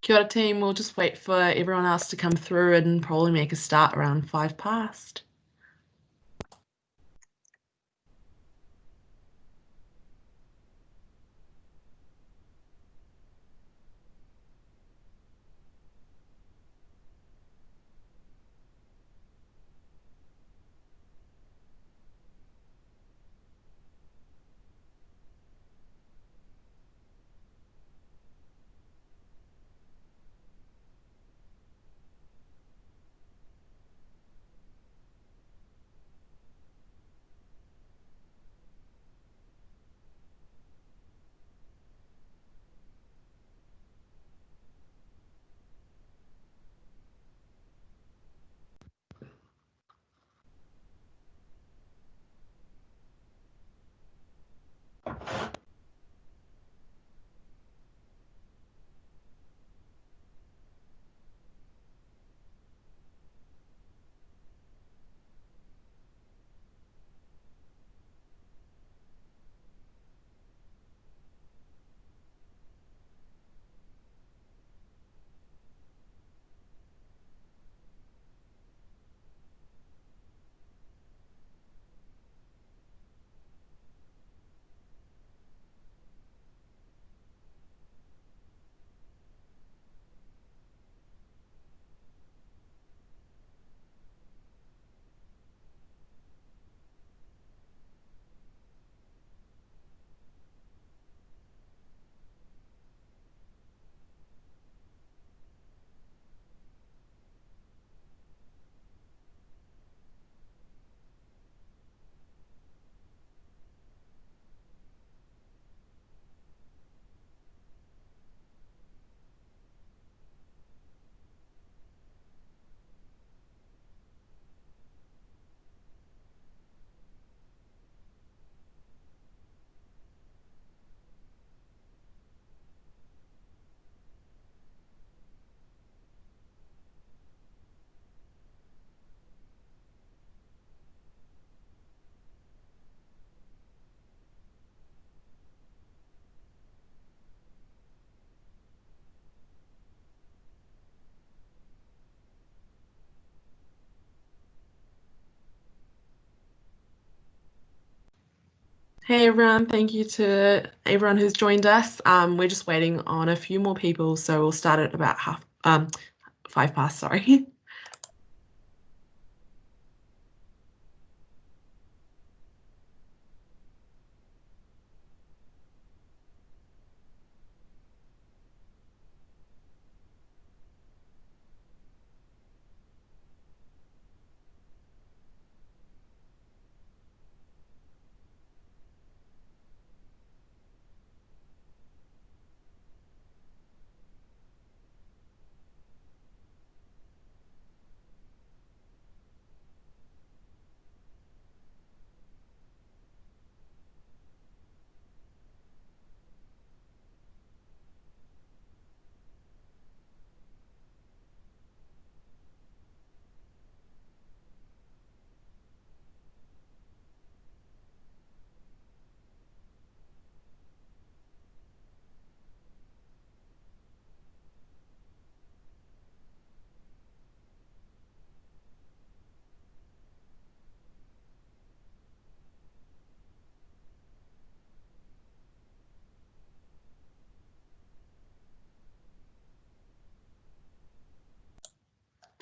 Kia ora team, we'll just wait for everyone else to come through and probably make a start around 5 past. Hey everyone, thank you to everyone who's joined us. We're just waiting on a few more people, so we'll start at about 5 past, sorry.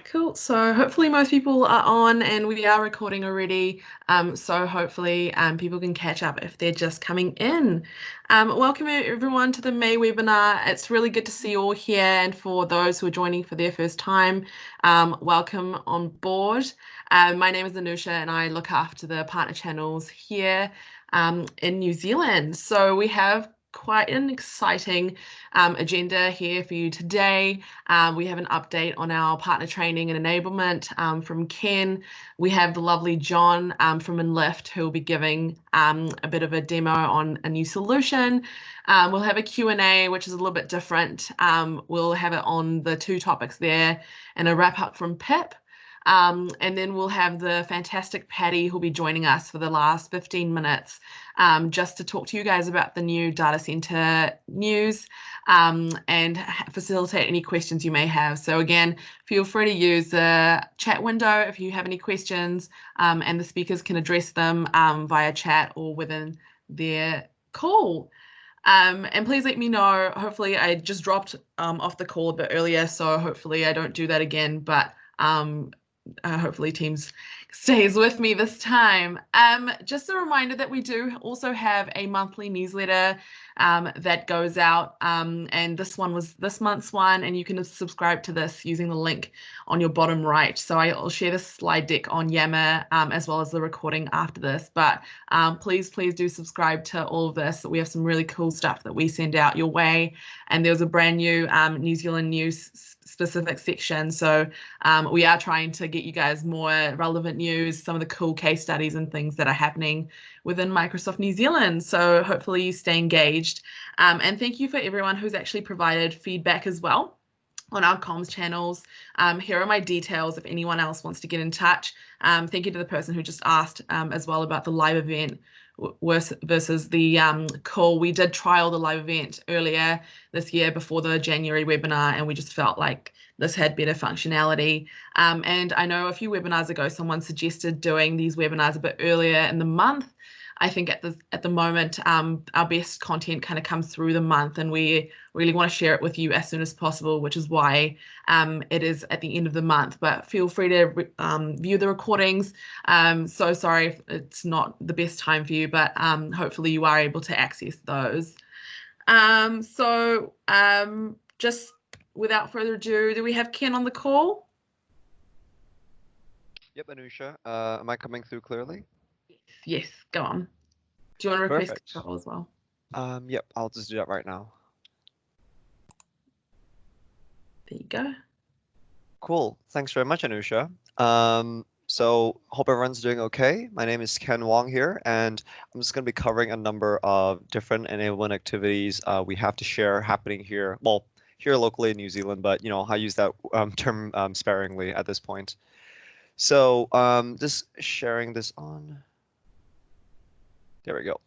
Cool. So hopefully most people are on and we are recording already. So hopefully people can catch up if they're just coming in. Welcome everyone to the May webinar. It's really good to see you all here, and for those who are joining for their first time, welcome on board. My name is Anusha and I look after the partner channels here in New Zealand. So we have quite an exciting agenda here for you today. We have an update on our partner training and enablement from Ken. We have the lovely John from Enlyft, who will be giving a bit of a demo on a new solution. We'll have a Q&A, which is a little bit different. We'll have it on the two topics there, and a wrap up from Pip. And then we'll have the fantastic Patty who'll be joining us for the last 15 minutes just to talk to you guys about the new data center news and facilitate any questions you may have. So again, feel free to use the chat window if you have any questions, and the speakers can address them via chat or within their call. And please let me know. Hopefully, I just dropped off the call a bit earlier, so hopefully I don't do that again. But hopefully Teams stays with me this time. Just a reminder that we do also have a monthly newsletter that goes out, and this one was this month's one, and you can subscribe to this using the link on your bottom right. So I'll share this slide deck on Yammer as well as the recording after this. But please do subscribe to all of this. We have some really cool stuff that we send out your way, and there's a brand new New Zealand news specific section. So we are trying to get you guys more relevant news, some of the cool case studies and things that are happening within Microsoft New Zealand. So hopefully you stay engaged. And thank you for everyone who's actually provided feedback as well on our comms channels. Here are my details if anyone else wants to get in touch. Thank you to the person who just asked as well about the live event versus the call. We did trial the live event earlier this year before the January webinar, and we just felt like this had better functionality. And I know a few webinars ago, someone suggested doing these webinars a bit earlier in the month. I think at the moment, our best content kind of comes through the month, and we really want to share it with you as soon as possible, which is why it is at the end of the month. But feel free to view the recordings. So sorry if it's not the best time for you, but hopefully you are able to access those. Just without further ado, do we have Ken on the call? Yep, Anusha. Am I coming through clearly? Yes, go on. Do you want to request Perfect. control as well? Yep, I'll just do that right now. There you go. Cool. Thanks very much, Anusha. So hope everyone's doing okay. My name is Ken Wong here, and I'm just going to be covering a number of different enablement activities we have to share happening here. Well, here locally in New Zealand, but I use that term sparingly at this point. So just sharing this on. There we go.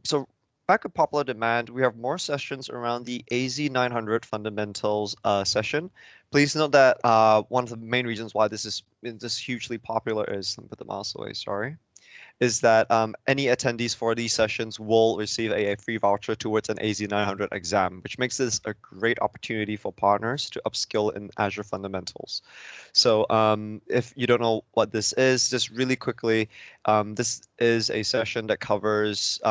So back at popular demand, we have more sessions around the AZ900 fundamentals session. Please note that one of the main reasons why this is hugely popular is, let me put the mouse away, sorry, is that any attendees for these sessions will receive a free voucher towards an AZ900 exam, which makes this a great opportunity for partners to upskill in Azure fundamentals. So if you don't know what this is, just really quickly, this is a session that covers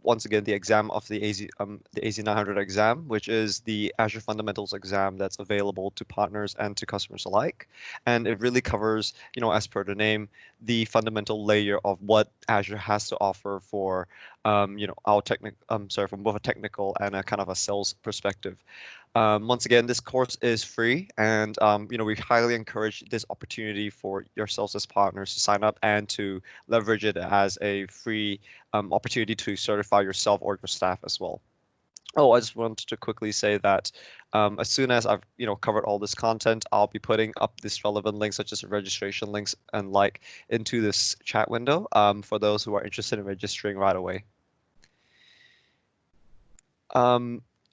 once again, the exam of the AZ900 exam, which is the Azure Fundamentals exam that's available to partners and to customers alike. And it really covers, as per the name, the fundamental layer of what Azure has to offer for, our from both a technical and a kind of a sales perspective. Once again, this course is free, and we highly encourage this opportunity for yourselves as partners to sign up and to leverage it as a free opportunity to certify yourself or your staff as well. Oh, I just wanted to quickly say that as soon as I've covered all this content, I'll be putting up this relevant links such as registration links and into this chat window for those who are interested in registering right away.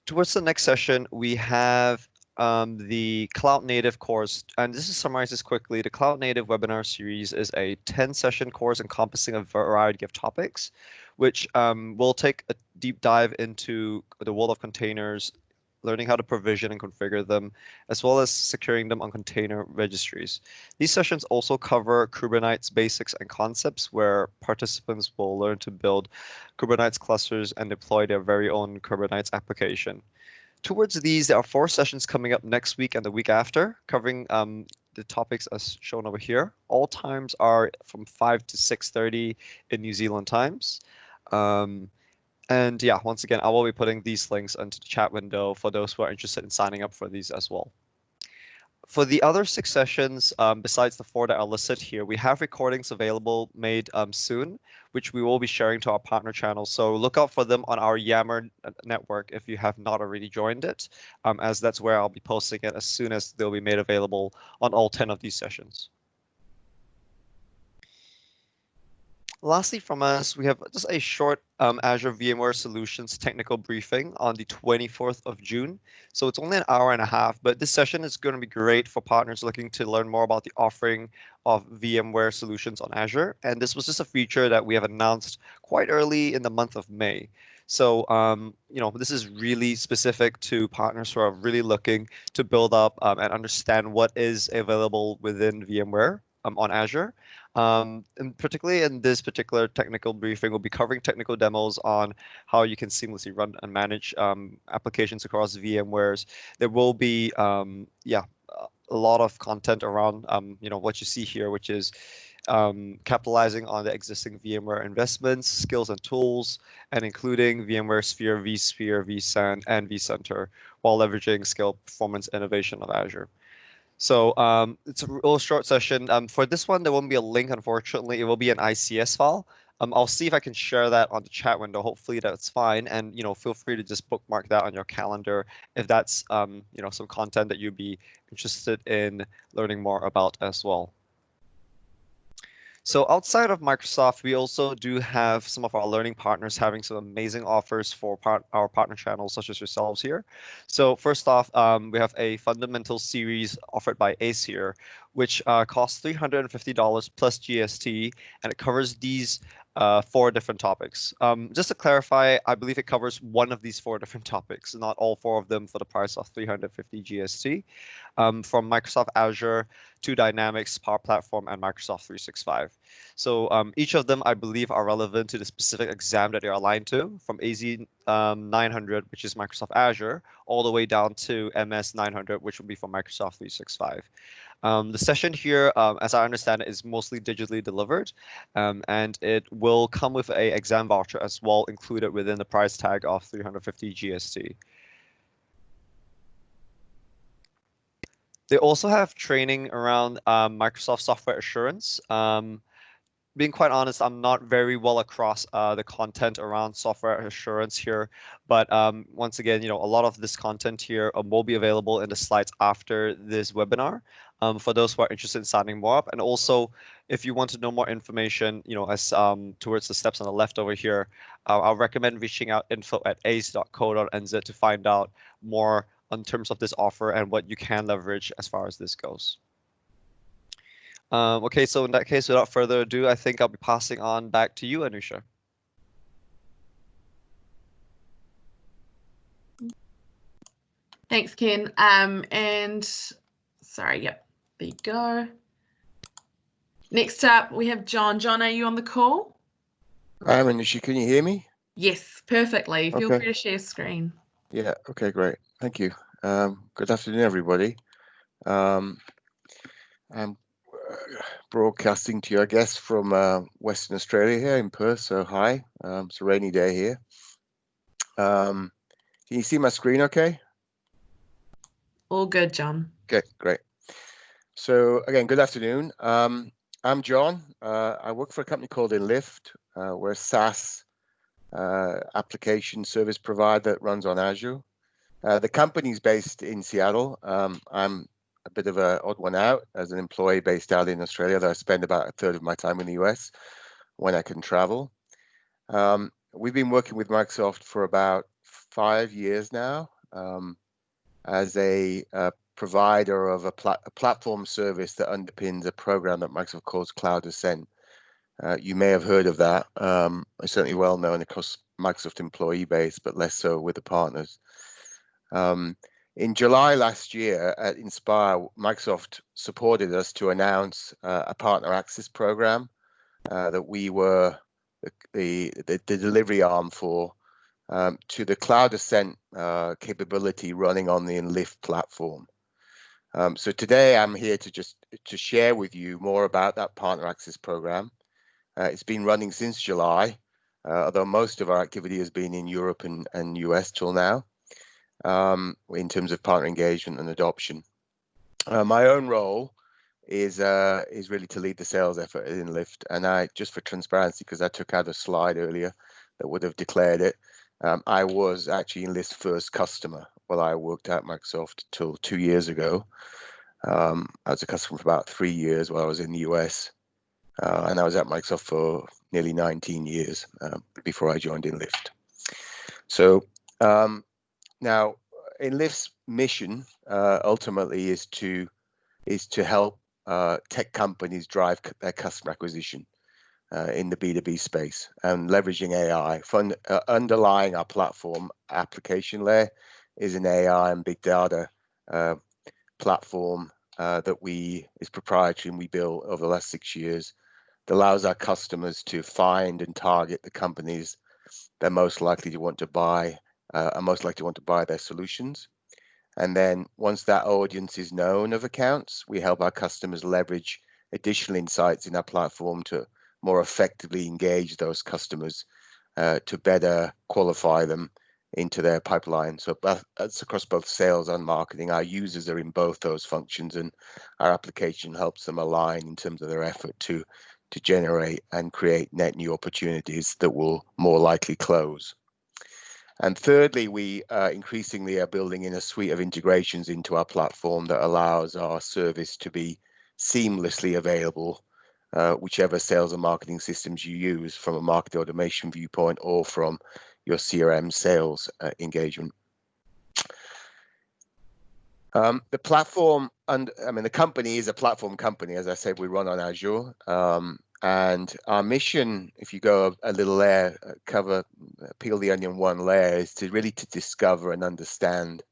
Towards the next session, we have the Cloud Native course, and this is summarizes quickly. The Cloud Native webinar series is a 10-session course encompassing a variety of topics, which will take a deep dive into the world of containers, learning how to provision and configure them, as well as securing them on container registries. These sessions also cover Kubernetes basics and concepts, where participants will learn to build Kubernetes clusters and deploy their very own Kubernetes application. Towards these, there are 4 sessions coming up next week and the week after, covering the topics as shown over here. All times are from 5 to 6:30 in New Zealand times. And yeah, once again, I will be putting these links into the chat window for those who are interested in signing up for these as well. For the other 6 sessions, besides the 4 that are listed here, we have recordings available made soon, which we will be sharing to our partner channel. So look out for them on our Yammer network if you have not already joined it, as that's where I'll be posting it as soon as they'll be made available on all 10 of these sessions. Lastly from us, we have just a short Azure VMware Solutions technical briefing on the 24th of June. So it's only an hour and a half, but this session is going to be great for partners looking to learn more about the offering of VMware Solutions on Azure. And this was just a feature that we have announced quite early in the month of May. So, this is really specific to partners who are really looking to build up and understand what is available within VMware on Azure. And particularly in this particular technical briefing, we'll be covering technical demos on how you can seamlessly run and manage applications across VMwares. There will be, a lot of content around, what you see here, which is capitalizing on the existing VMware investments, skills, and tools, and including VMware Sphere, vSphere, vSAN, and vCenter, while leveraging scale, performance, innovation of Azure. So it's a real short session. For this one, there won't be a link, unfortunately. It will be an ICS file. I'll see if I can share that on the chat window. Hopefully that's fine. And feel free to just bookmark that on your calendar if that's some content that you'd be interested in learning more about as well. So outside of Microsoft, we also do have some of our learning partners having some amazing offers for our partner channels, such as yourselves here. So first off, we have a fundamental series offered by Ace here, which costs $350 plus GST, and it covers these 4 different topics. Just to clarify, I believe it covers one of these 4 different topics, not all 4 of them for the price of 350 GST. From Microsoft Azure to Dynamics, Power Platform, and Microsoft 365. So each of them, I believe, are relevant to the specific exam that they're aligned to, from AZ 900, which is Microsoft Azure, all the way down to MS 900, which will be from Microsoft 365. The session here, as I understand it, is mostly digitally delivered, and it will come with an exam voucher as well, included within the price tag of 350 GST. They also have training around Microsoft Software Assurance. Being quite honest, I'm not very well across the content around software assurance here, but once again, a lot of this content here will be available in the slides after this webinar for those who are interested in signing more up. And also, if you want to know more information, as towards the steps on the left over here, I'll recommend reaching out info@ace.co.nz to find out more in terms of this offer and what you can leverage as far as this goes. Okay, so in that case, without further ado, I think I'll be passing on back to you, Anusha. Thanks, Ken. Sorry, yep, there you go. Next up, we have John. John, are you on the call? I'm Anusha. Can you hear me? Yes, perfectly. Feel free to share screen. Yeah, okay, great. Thank you. Good afternoon, everybody. I'm broadcasting to you, I guess, from Western Australia here in Perth, so hi. It's a rainy day here. Can you see my screen okay? All good, John. Okay, great. So again, good afternoon. I'm John. I work for a company called Enlyft. We're a SaaS application service provider that runs on Azure. The company's based in Seattle. I'm a bit of an odd one out as an employee based out in Australia, though I spend about a third of my time in the US when I can travel. We've been working with Microsoft for about 5 years now as a provider of a platform service that underpins a program that Microsoft calls Cloud Ascent. You may have heard of that. It's certainly well known across Microsoft employee base, but less so with the partners. In July last year at Inspire, Microsoft supported us to announce a partner access program that we were the delivery arm for to the Cloud Ascent capability running on the Enlyft platform. So today I'm here to share with you more about that partner access program. It's been running since July, although most of our activity has been in Europe and US till now, in terms of partner engagement and adoption. My own role is really to lead the sales effort in Enlyft. And just for transparency, because I took out a slide earlier that would have declared it, I was actually Enlyft's first customer while I worked at Microsoft till 2 years ago. I was a customer for about 3 years while I was in the US. And I was at Microsoft for nearly 19 years before I joined Enlyft. So now Enlyft's mission ultimately is to help tech companies drive their customer acquisition in the B2B space, and leveraging AI. Underlying our platform application layer is an AI and big data platform that is proprietary, and we built over the last 6 years, that allows our customers to find and target the companies they're most likely to want to buy, are most likely to want to buy their solutions. And then once that audience is known of accounts, we help our customers leverage additional insights in our platform to more effectively engage those customers to better qualify them into their pipeline. So that's across both sales and marketing. Our users are in both those functions, and our application helps them align in terms of their effort to generate and create net new opportunities that will more likely close. And thirdly, we increasingly are building in a suite of integrations into our platform that allows our service to be seamlessly available, whichever sales and marketing systems you use, from a market automation viewpoint or from your CRM sales engagement. The platform, and I mean, the company is a platform company. As I said, we run on Azure. And our mission, if you go a little layer, peel the onion one layer, is to really discover and understand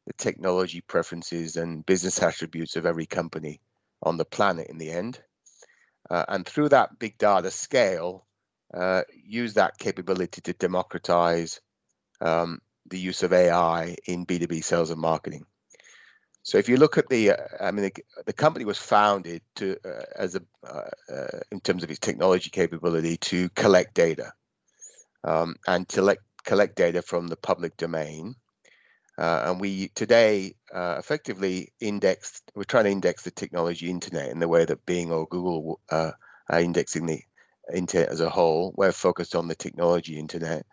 the technology preferences and business attributes of every company on the planet in the end. And through that big data scale, use that capability to democratize the use of AI in B2B sales and marketing. So if you look at the company was founded to in terms of its technology capability to collect data and to collect data from the public domain. And we today effectively we're trying to index the technology internet in the way that Bing or Google are indexing the internet as a whole. We're focused on the technology internet,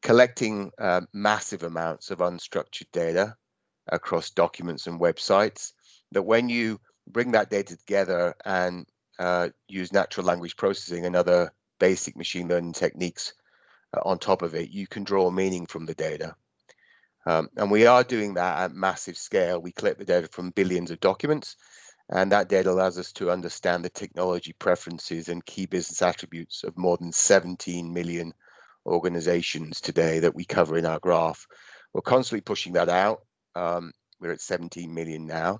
collecting massive amounts of unstructured data across documents and websites, that when you bring that data together and use natural language processing and other basic machine learning techniques on top of it, you can draw meaning from the data. And we are doing that at massive scale. We collect the data from billions of documents, and that data allows us to understand the technology preferences and key business attributes of more than 17 million organizations today that we cover in our graph. We're constantly pushing that out. We're at 17 million now,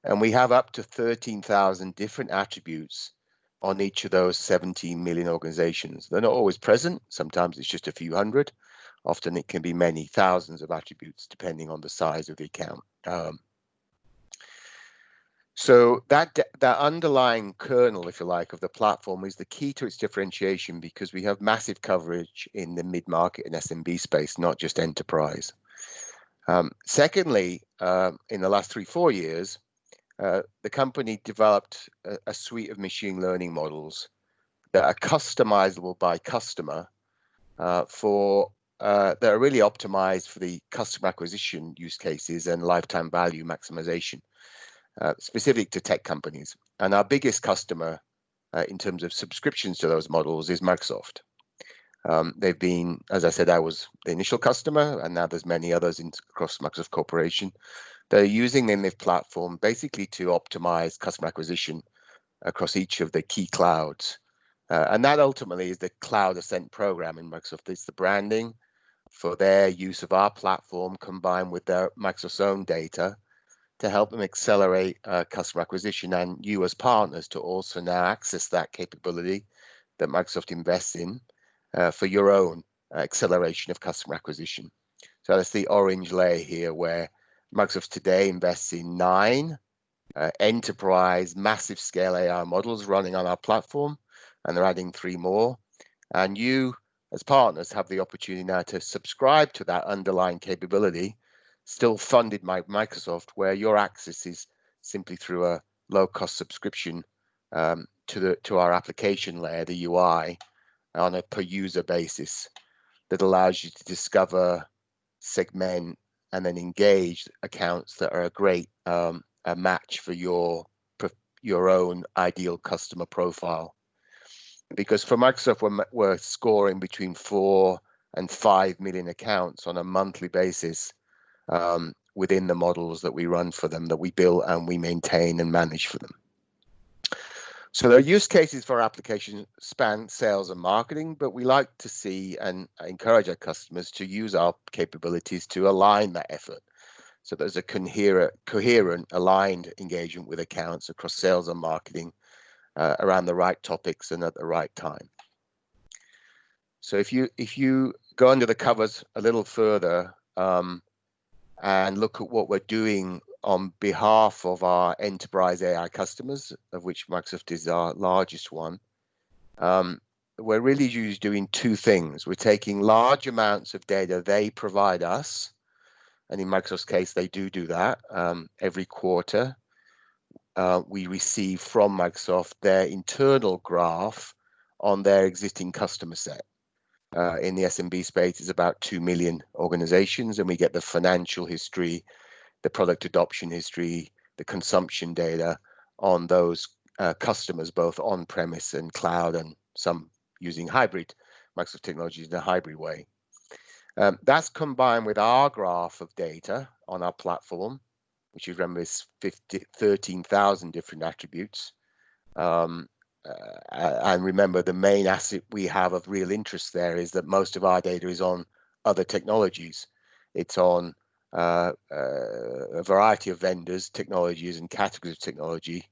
and we have up to 13,000 different attributes on each of those 17 million organizations. They're not always present. Sometimes it's just a few hundred. Often it can be many thousands of attributes depending on the size of the account. So that underlying kernel, if you like, of the platform is the key to its differentiation, because we have massive coverage in the mid-market and SMB space, not just enterprise. Secondly, in the last 3-4 years, the company developed a suite of machine learning models that are customizable by customer that are really optimized for the customer acquisition use cases and lifetime value maximization, specific to tech companies. And our biggest customer in terms of subscriptions to those models is Microsoft. They've been, as I said, I was the initial customer, and now there's many others across Microsoft Corporation. They're using the Enlyft platform basically to optimize customer acquisition across each of the key clouds. And that ultimately is the Cloud Ascent program in Microsoft. It's the branding for their use of our platform combined with their Microsoft's own data to help them accelerate customer acquisition, and you as partners to also now access that capability that Microsoft invests in for your own acceleration of customer acquisition. So that's the orange layer here, where Microsoft today invests in 9 enterprise massive scale AI models running on our platform, and they're adding 3 more. And you as partners have the opportunity now to subscribe to that underlying capability, still funded by Microsoft, where your access is simply through a low-cost subscription to our application layer, the UI, on a per user basis that allows you to discover, segment, and then engage accounts that are a great a match for your own ideal customer profile. Because for Microsoft, we're scoring between 4 and 5 million accounts on a monthly basis within the models that we run for them, that we build and we maintain and manage for them. So there are use cases for application span sales and marketing, but we like to see and encourage our customers to use our capabilities to align that effort. So there's a coherent, aligned engagement with accounts across sales and marketing around the right topics and at the right time. So if you go under the covers a little further and look at what we're doing on behalf of our enterprise AI customers, of which Microsoft is our largest one, we're really just doing two things. We're taking large amounts of data they provide us, and in Microsoft's case, they do that every quarter. We receive from Microsoft their internal graph on their existing customer set. In the SMB space, it's about 2 million organizations, and we get the financial history, the product adoption history, the consumption data on those customers, both on-premise and cloud, and some using hybrid Microsoft technologies in a hybrid way. That's combined with our graph of data on our platform, which you remember is 13,000 different attributes. And remember, the main asset we have of real interest there is that most of our data is on other technologies. It's on a variety of vendors, technologies, and categories of technology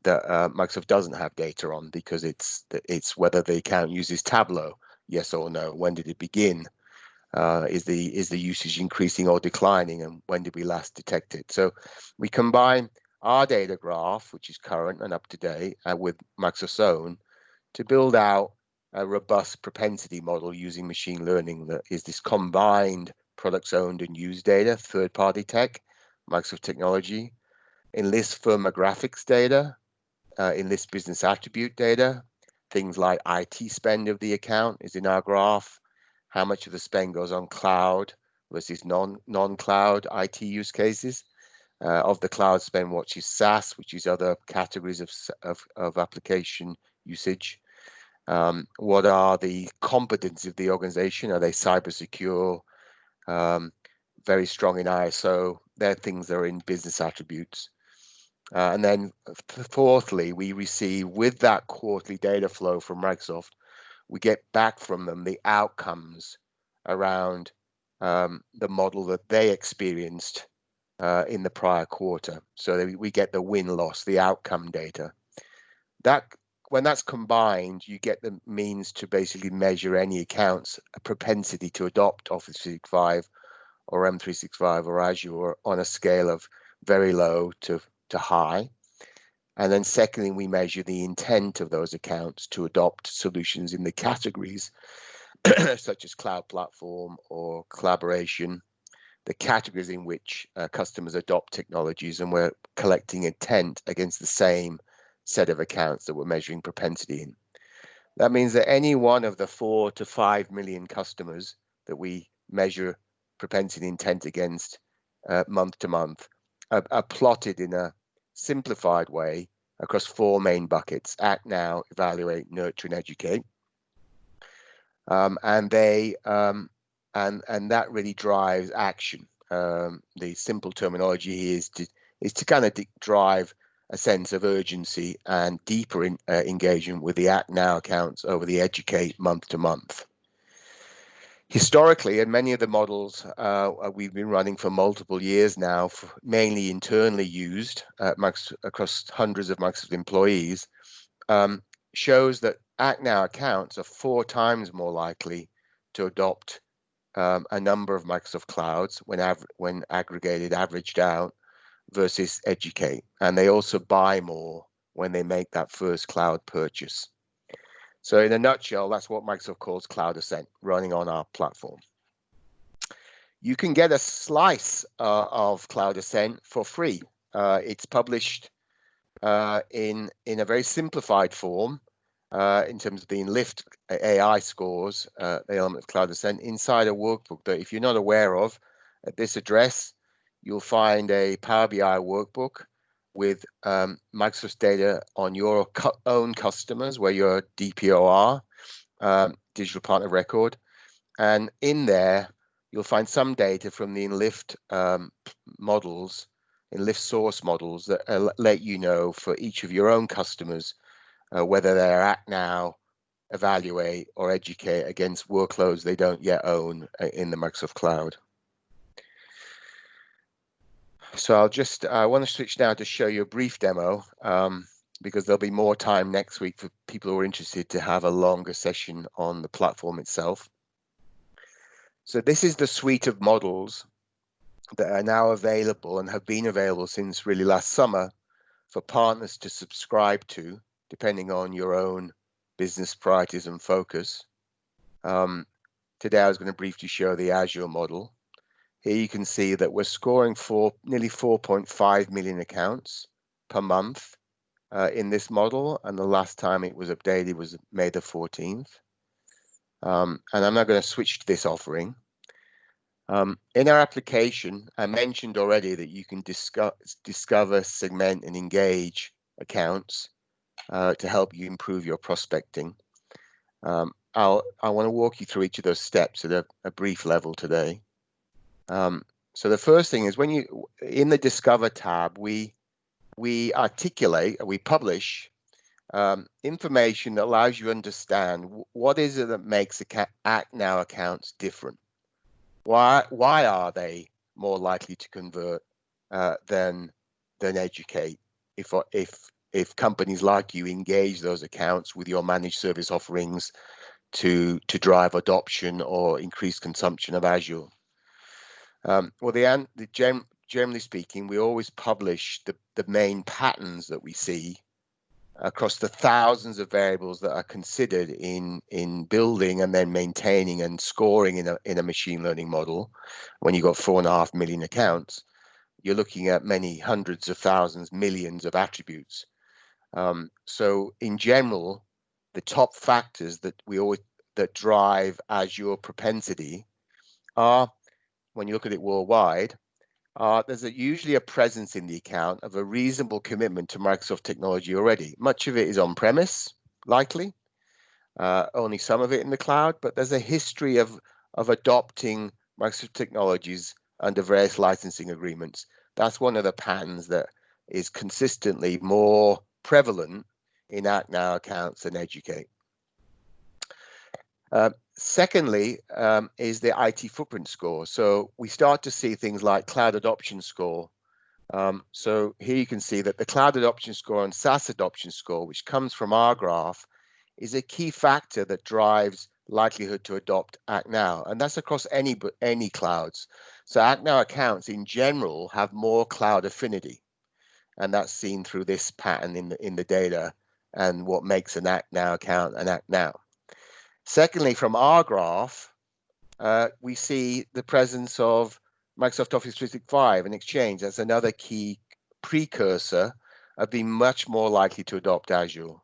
that Microsoft doesn't have data on, because it's whether the account uses Tableau, yes or no. When did it begin? Is the usage increasing or declining, and when did we last detect it? So we combine our data graph, which is current and up to date, with Microsoft's own, to build out a robust propensity model using machine learning that is this combined products owned and used data, third-party tech, Microsoft technology, Enlyst firmographics data, Enlyst business attribute data, things like IT spend of the account is in our graph, how much of the spend goes on cloud versus non-cloud IT use cases, of the cloud spend, what is SaaS, which is other categories of application usage. What are the competencies of the organization? Are they cyber secure, very strong in ISO? They're things that are in business attributes. And then fourthly, we receive, with that quarterly data flow from Microsoft, we get back from them the outcomes around the model that they experienced in the prior quarter. So we get the win-loss, the outcome data. When that's combined, you get the means to basically measure any account's propensity to adopt Office 365 or M365 or Azure on a scale of very low to high. And then secondly, we measure the intent of those accounts to adopt solutions in the categories such as cloud platform or collaboration, the categories in which customers adopt technologies, and we're collecting intent against the same set of accounts that we're measuring propensity in. That means that any one of the 4 to 5 million customers that we measure propensity intent against month to month are plotted in a simplified way across 4 main buckets: act now, evaluate, nurture, and educate. And that really drives action. The simple terminology is to kind of drive a sense of urgency and deeper engagement with the act now accounts over the educate month to month. Historically, and many of the models we've been running for multiple years now, mainly internally used across hundreds of Microsoft employees, shows that Act Now accounts are 4 times more likely to adopt a number of Microsoft clouds when aggregated, averaged out, versus Educate. And they also buy more when they make that first cloud purchase. So in a nutshell, that's what Microsoft calls Cloud Ascent, running on our platform. You can get a slice of Cloud Ascent for free It's published in a very simplified form in terms of the Enlyft AI scores, the element of cloud descent, inside a workbook that, if you're not aware of, at this address, you'll find a Power BI workbook with Microsoft data on your own customers, where your DPOR, digital partner record, and in there you'll find some data from the Enlyft models, Enlyft source models that let you know for each of your own customers whether they're act now, evaluate, or educate against workloads they don't yet own in the Microsoft Cloud. So I want to switch now to show you a brief demo because there'll be more time next week for people who are interested to have a longer session on the platform itself. So this is the suite of models that are now available and have been available since really last summer for partners to subscribe to, depending on your own business priorities and focus. Today I was going to briefly show the Azure model. Here you can see that we're scoring for nearly 4.5 million accounts per month in this model, and the last time it was updated was May the 14th. And I'm now going to switch to this offering. In our application, I mentioned already that you can discover, segment, and engage accounts to help you improve your prospecting. I want to walk you through each of those steps at a brief level today. So the first thing is, when you in the Discover tab, we publish information that allows you to understand what is it that makes Act Now accounts different. Why are they more likely to convert than educate? If companies like you engage those accounts with your managed service offerings to drive adoption or increase consumption of Azure. Generally speaking, we always publish the main patterns that we see across the thousands of variables that are considered in building and then maintaining and scoring in a machine learning model. When you've got 4.5 million accounts, you're looking at many hundreds of thousands, millions of attributes. So in general, the top factors that drive Azure propensity are, when you look at it worldwide, there's usually a presence in the account of a reasonable commitment to Microsoft technology already. Much of it is on-premise, likely, only some of it in the cloud, but there's a history of adopting Microsoft technologies under various licensing agreements. That's one of the patterns that is consistently more prevalent in Act Now accounts than Educate. Secondly, is the IT footprint score. So we start to see things like cloud adoption score. So here you can see that the cloud adoption score and SaaS adoption score, which comes from our graph, is a key factor that drives likelihood to adopt Act Now, and that's across any clouds. So Act Now accounts in general have more cloud affinity, and that's seen through this pattern in the data and what makes an Act Now account an Act Now. Secondly, from our graph, we see the presence of Microsoft Office 365 and Exchange. That's another key precursor of being much more likely to adopt Azure.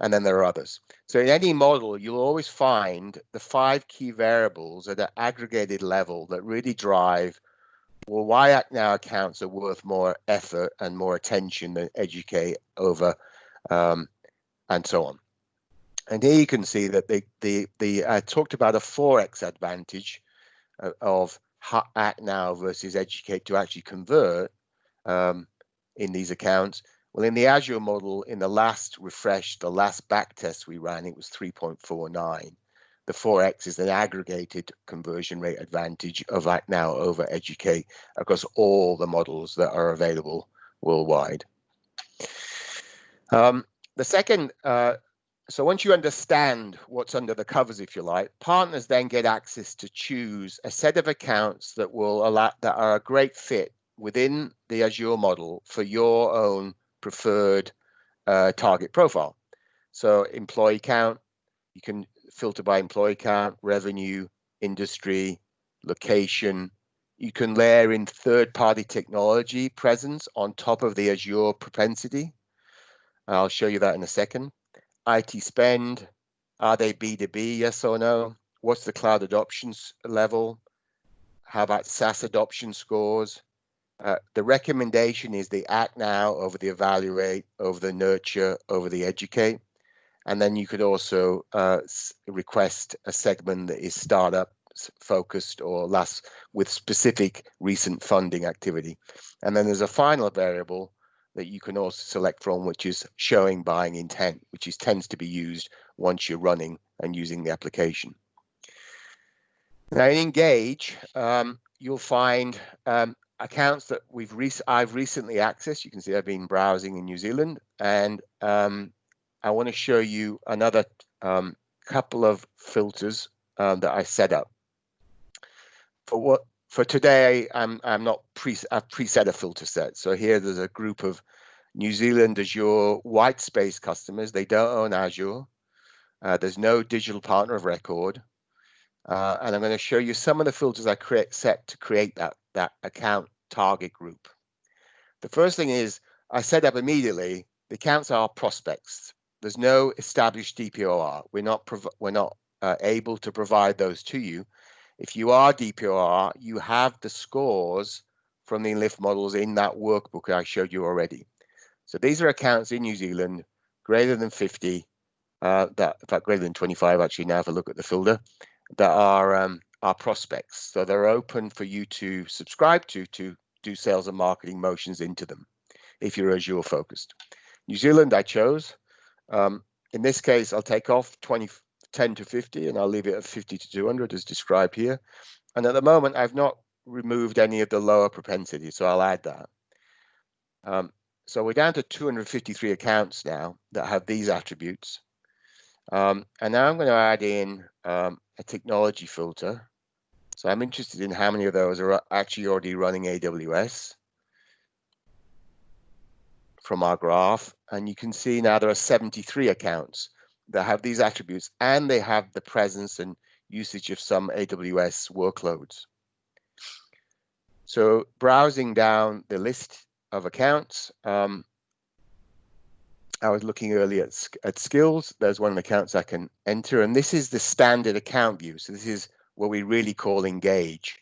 And then there are others. So in any model, you'll always find the 5 key variables at an aggregated level that really drive, well, why Act Now accounts are worth more effort and more attention than Educate over, and so on. And here you can see that I talked about a 4x advantage of Act Now versus Educate to actually convert in these accounts. Well, in the Azure model, in the last refresh, the last back test we ran, it was 3.49. The 4x is an aggregated conversion rate advantage of Act Now over Educate across all the models that are available worldwide. The second, so once you understand what's under the covers, if you like, partners then get access to choose a set of accounts that are a great fit within the Azure model for your own preferred target profile. So employee count, you can filter by employee count, revenue, industry, location, You can layer in third-party technology presence on top of the Azure propensity. I'll show you that in a second. IT spend, are they B2B, yes or no? What's the cloud adoption level? How about SaaS adoption scores? The recommendation is the act now over the evaluate, over the nurture, over the educate. And then you could also request a segment that is startup focused or last with specific recent funding activity. And then there's a final variable that you can also select from, which is showing buying intent, which tends to be used once you're running and using the application. Now in Engage, you'll find accounts that I've recently accessed. You can see I've been browsing in New Zealand, and I want to show you another couple of filters that I set up. For today, I've preset a filter set. So here there's a group of New Zealand Azure white space customers. They don't own Azure. There's no digital partner of record. And I'm going to show you some of the filters I set to create that account target group. The first thing is I set up immediately the accounts are prospects. There's no established DPOR. We're not able to provide those to you. If you are DPOR, you have the scores from the Enlyft models in that workbook I showed you already. So these are accounts in New Zealand greater than 50, in fact greater than 25 actually now if I look at the filter, that are prospects. So they're open for you to subscribe to do sales and marketing motions into them if you're Azure focused. New Zealand I chose. In this case, I'll take off 10 to 50 and I'll leave it at 50 to 200 as described here. And at the moment, I've not removed any of the lower propensity, so I'll add that. So we're down to 253 accounts now that have these attributes. And now I'm going to add in a technology filter. So I'm interested in how many of those are actually already running AWS from our graph. And you can see now there are 73 accounts that have these attributes and they have the presence and usage of some AWS workloads. So browsing down the list of accounts, I was looking earlier at skills. There's one of the accounts I can enter, and this is the standard account view. So this is what we really call engage.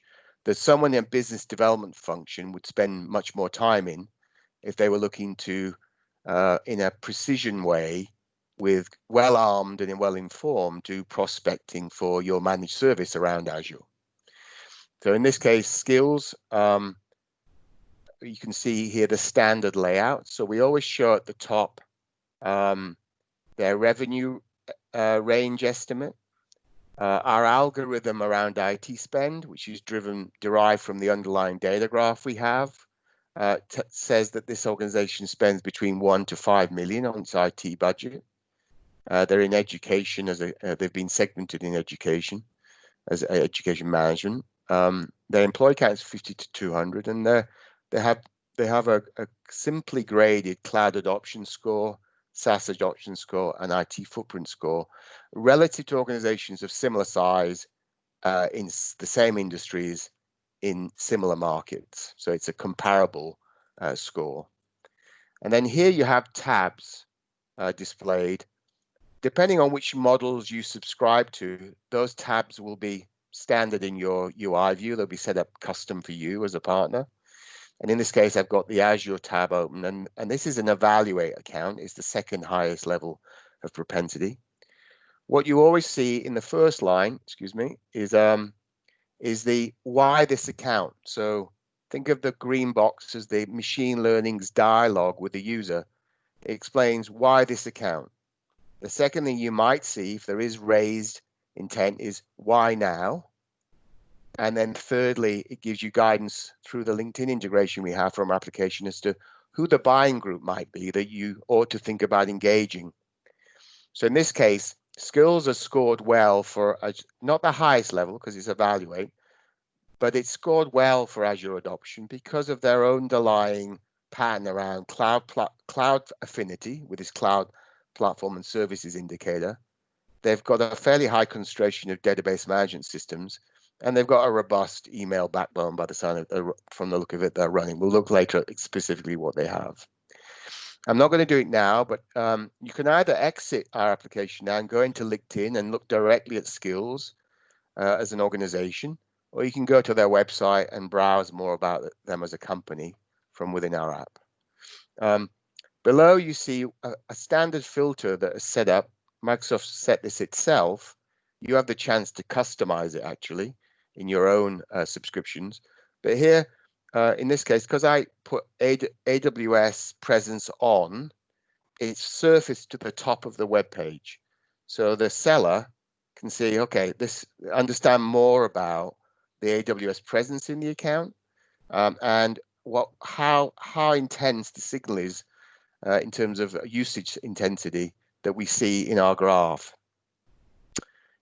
That someone in a business development function would spend much more time in if they were looking to, in a precision way, with well-armed and well-informed, do prospecting for your managed service around Azure. So in this case, skills, you can see here the standard layout. So we always show at the top their revenue range estimate, our algorithm around IT spend, which is derived from the underlying data graph we have, says that this organization spends between 1 to 5 million on its IT budget. They're in education they've been segmented in education as education management. Their employee count is 50 to 200, and they have a simply graded cloud adoption score, SaaS adoption score, and IT footprint score relative to organizations of similar size in the same industries in similar markets. So it's a comparable score. And then here you have tabs displayed. Depending on which models you subscribe to, those tabs will be standard in your UI view. They'll be set up custom for you as a partner. And in this case, I've got the Azure tab open, and this is an evaluate account. It's the second highest level of propensity. What you always see in the first line, is the why this account. So think of the green box as the machine learning's dialogue with the user. It explains why this account. The second thing you might see, if there is raised intent, is why now? And then thirdly, it gives you guidance through the LinkedIn integration we have from our application as to who the buying group might be that you ought to think about engaging. So in this case, skills are scored well for, not the highest level because it's evaluate, but it's scored well for Azure adoption because of their underlying pattern around cloud affinity with this cloud platform and services indicator. They've got a fairly high concentration of database management systems, and they've got a robust email backbone by the sound of, from the look of it they're running. We'll look later at specifically what they have. I'm not going to do it now, but you can either exit our application now and go into LinkedIn and look directly at skills as an organization, or you can go to their website and browse more about them as a company from within our app. Below, you see a standard filter that is set up. Microsoft set this itself. You have the chance to customize it actually in your own subscriptions. But here, in this case, because I put AWS presence on, it's surfaced to the top of the web page. So the seller can see, okay, understand more about the AWS presence in the account and how intense the signal is in terms of usage intensity that we see in our graph.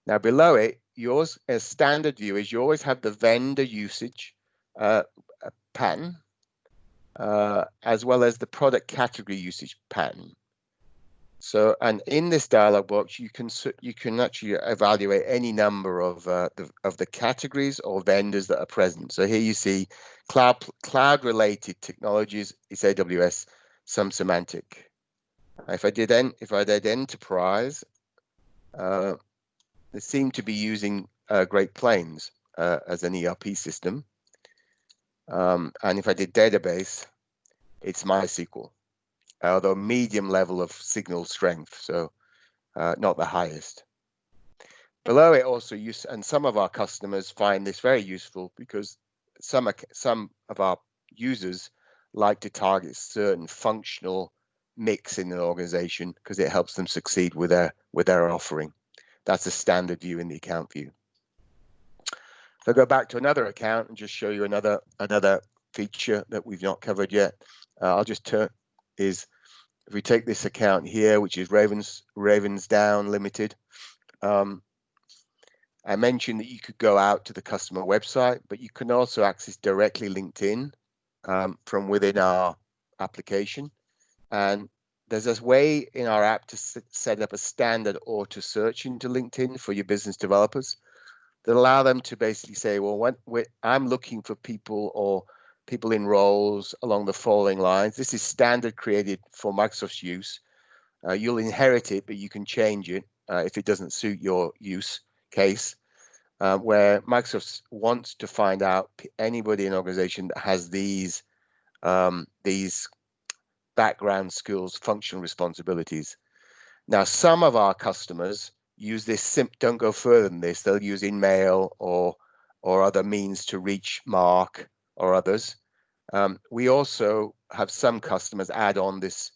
Now below it, yours as standard view is you always have the vendor usage pattern as well as the product category usage pattern. So, and in this dialog box, you can actually evaluate any number of the categories or vendors that are present. So here you see cloud related technologies. It's AWS, some semantic. If I did enterprise, they seem to be using Great Plains as an ERP system. And if I did database, it's MySQL. Although medium level of signal strength, so not the highest. Below it also and some of our customers find this very useful because some of our users like to target certain functional mix in an organization because it helps them succeed with their offering. That's a standard view in the account view. If I go back to another account and just show you another feature that we've not covered yet, I'll just if we take this account here, which is Ravensdown Limited, I mentioned that you could go out to the customer website, but you can also access directly LinkedIn from within our application. And there's this way in our app to set up a standard auto search into LinkedIn for your business developers that allow them to basically say, well, I'm looking for people or people in roles along the following lines. This is standard created for Microsoft's use. You'll inherit it, but you can change it if it doesn't suit your use case, where Microsoft wants to find out anybody in an organization that has these background skills, functional responsibilities. Now, some of our customers use this, don't go further than this. They'll use InMail or other means to reach Mark or others. We also have some customers add on this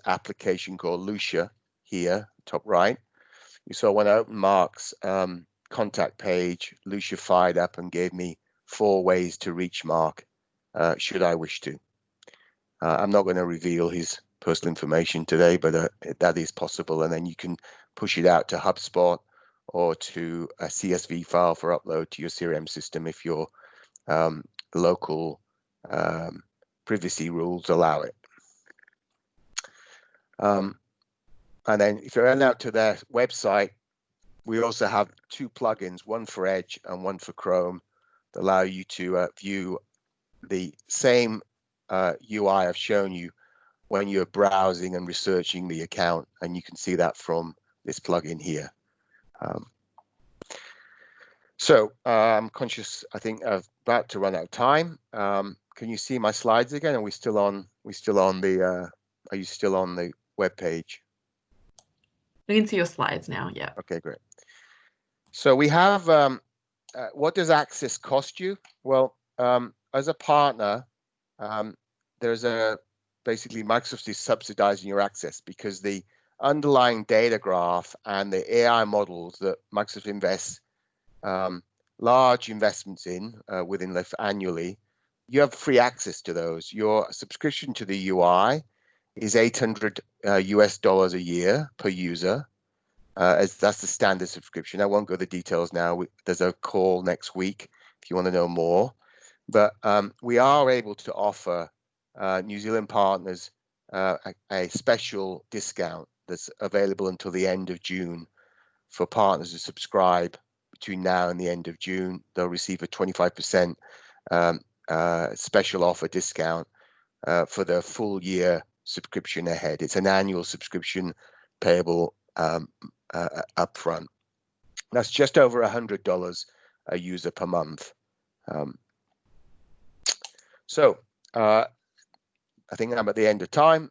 application called Lucia here, top right. You saw when I opened Mark's contact page, Lucia fired up and gave me 4 ways to reach Mark, should I wish to. I'm not going to reveal his personal information today, but that is possible. And then you can push it out to HubSpot or to a CSV file for upload to your CRM system if your local privacy rules allow it. And then if you run out to their website, we also have 2 plugins, one for Edge and one for Chrome, that allow you to view the same UI I've shown you when you're browsing and researching the account, and you can see that from this plugin here. So I'm conscious, I think, of about to run out of time. Can you see my slides again? Are you still on the web page? We can see your slides now, yeah. Okay, great. So we have, what does access cost you? Well, as a partner, there's basically Microsoft is subsidizing your access because the underlying data graph and the AI models that Microsoft invests large investments in within Enlyft annually, you have free access to those. Your subscription to the UI is $800 US a year per user. As that's the standard subscription. I won't go into the details now. There's a call next week if you want to know more. But we are able to offer New Zealand partners a special discount that's available until the end of June for partners who subscribe between now and the end of June, they'll receive a 25% special offer discount for the full year subscription ahead. It's an annual subscription payable upfront. That's just over $100 a user per month. I think I'm at the end of time.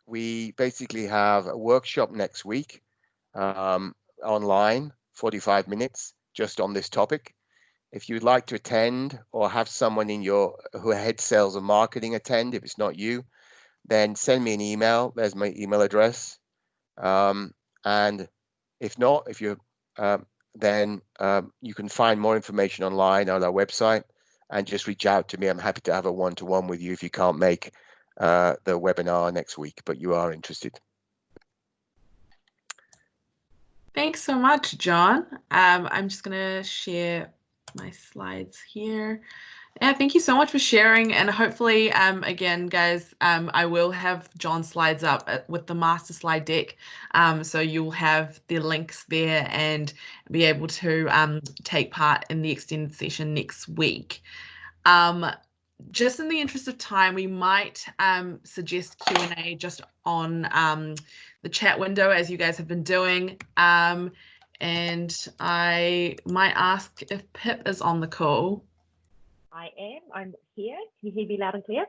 We basically have a workshop next week online, 45 minutes, just on this topic. If you'd like to attend or have someone in your who head sales and marketing attend, if it's not you, then send me an email. There's my email address. And if not, if you're then you can find more information online on our website and just reach out to me. I'm happy to have a one-to-one with you if you can't make the webinar next week, but you are interested. Thanks so much, John. I'm just going to share my slides here. Yeah, thank you so much for sharing. And hopefully, again, guys, I will have John's slides up with the master slide deck. So you'll have the links there and be able to take part in the extended session next week. Just in the interest of time, we might suggest Q&A just on the chat window, as you guys have been doing. And I might ask if Pip is on the call. I am. I'm here. Can you hear me loud and clear?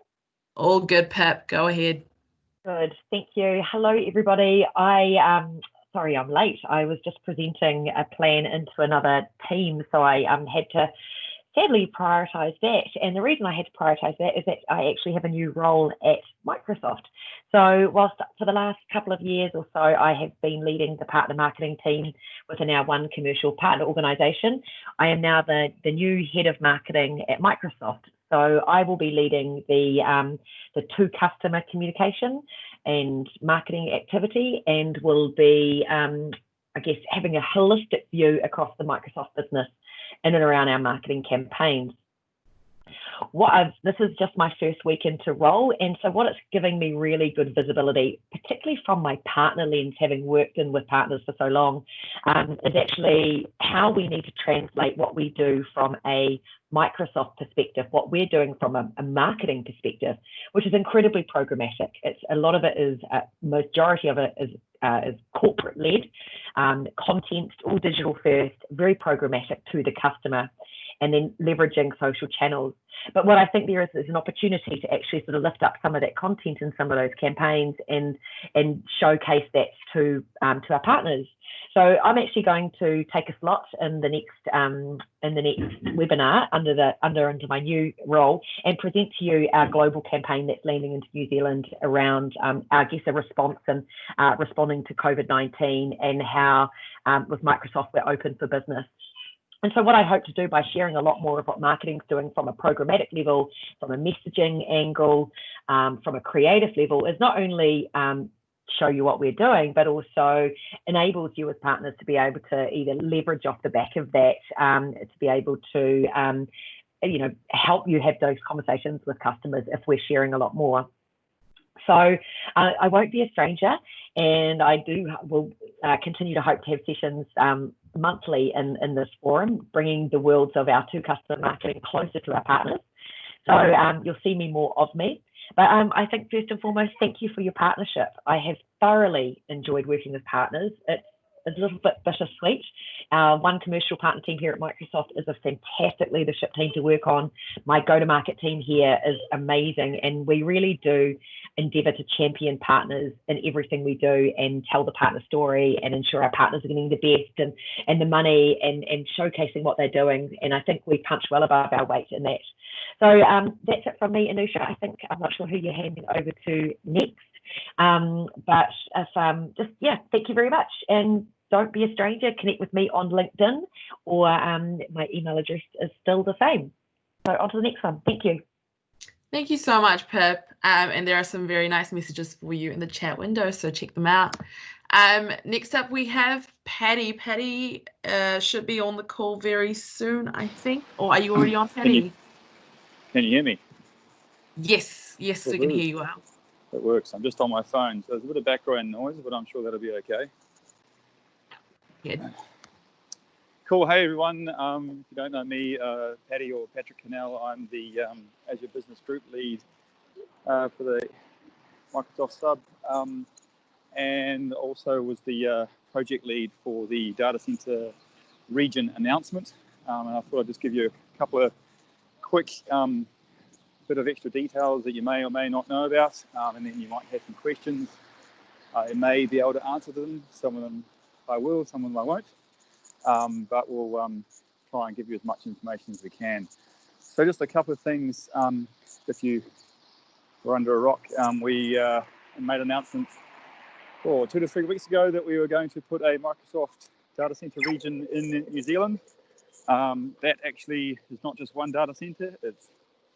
All good, Pip. Go ahead. Good. Thank you. Hello, everybody. Sorry, I'm late. I was just presenting a plan into another team, so I had to sadly prioritize that. And the reason I had to prioritize that is that I actually have a new role at Microsoft. So whilst for the last couple of years or so, I have been leading the partner marketing team within our one commercial partner organization, I am now the new head of marketing at Microsoft. So I will be leading the two customer communication and marketing activity, and will be, I guess, having a holistic view across the Microsoft business in and around our marketing campaigns. This is just my first week into role, and so what it's giving me really good visibility, particularly from my partner lens, having worked in with partners for so long, is actually how we need to translate what we do from a Microsoft perspective, what we're doing from a marketing perspective, which is incredibly programmatic. A lot of it is, majority of it is corporate led, content, all digital first, very programmatic to the customer, and then leveraging social channels. But what I think there is an opportunity to actually sort of lift up some of that content in some of those campaigns and showcase that to our partners. So I'm actually going to take a slot in the next webinar under my new role and present to you our global campaign that's landing into New Zealand around I guess a response and responding to COVID-19, and how with Microsoft we're open for business. And so what I hope to do by sharing a lot more of what marketing's doing from a programmatic level, from a messaging angle, from a creative level, is not only show you what we're doing, but also enables you as partners to be able to either leverage off the back of that, to be able to help you have those conversations with customers if we're sharing a lot more. So I won't be a stranger, and I will continue to hope to have sessions monthly in this forum, bringing the worlds of our two customer marketing closer to our partners. So you'll see more of me. But I think first and foremost, thank you for your partnership. I have thoroughly enjoyed working with partners. It's a little bit bittersweet. Our one commercial partner team here at Microsoft is a fantastic leadership team to work on. My go-to-market team here is amazing, and we really do endeavour to champion partners in everything we do and tell the partner story and ensure our partners are getting the best and the money and showcasing what they're doing. And I think we punch well above our weight in that. So that's it from me, Anusha. I'm not sure who you're handing over to next. But if, thank you very much. And don't be a stranger, connect with me on LinkedIn, or my email address is still the same. So on to the next one. Thank you. Thank you so much, Pip. And there are some very nice messages for you in the chat window, so check them out. Next up, we have Patty. Patty should be on the call very soon, I think. Or are you already on, Patty? Can you hear me? Yes, we can hear you well. It works. I'm just on my phone, so there's a bit of background noise, but I'm sure that'll be okay. Good. Cool. Hey, everyone. If you don't know me, Paddy or Patrick Cannell, I'm the Azure Business Group Lead for the Microsoft sub, and also was the project lead for the data center region announcement. And I thought I'd just give you a couple of quick bit of extra details that you may or may not know about, and then you might have some questions. I may be able to answer them. Some of them I will, some of them I won't. But we'll try and give you as much information as we can. So just a couple of things, if you were under a rock, we made an announcement 2 to 3 weeks ago that we were going to put a Microsoft data center region in New Zealand. That actually is not just one data center, it's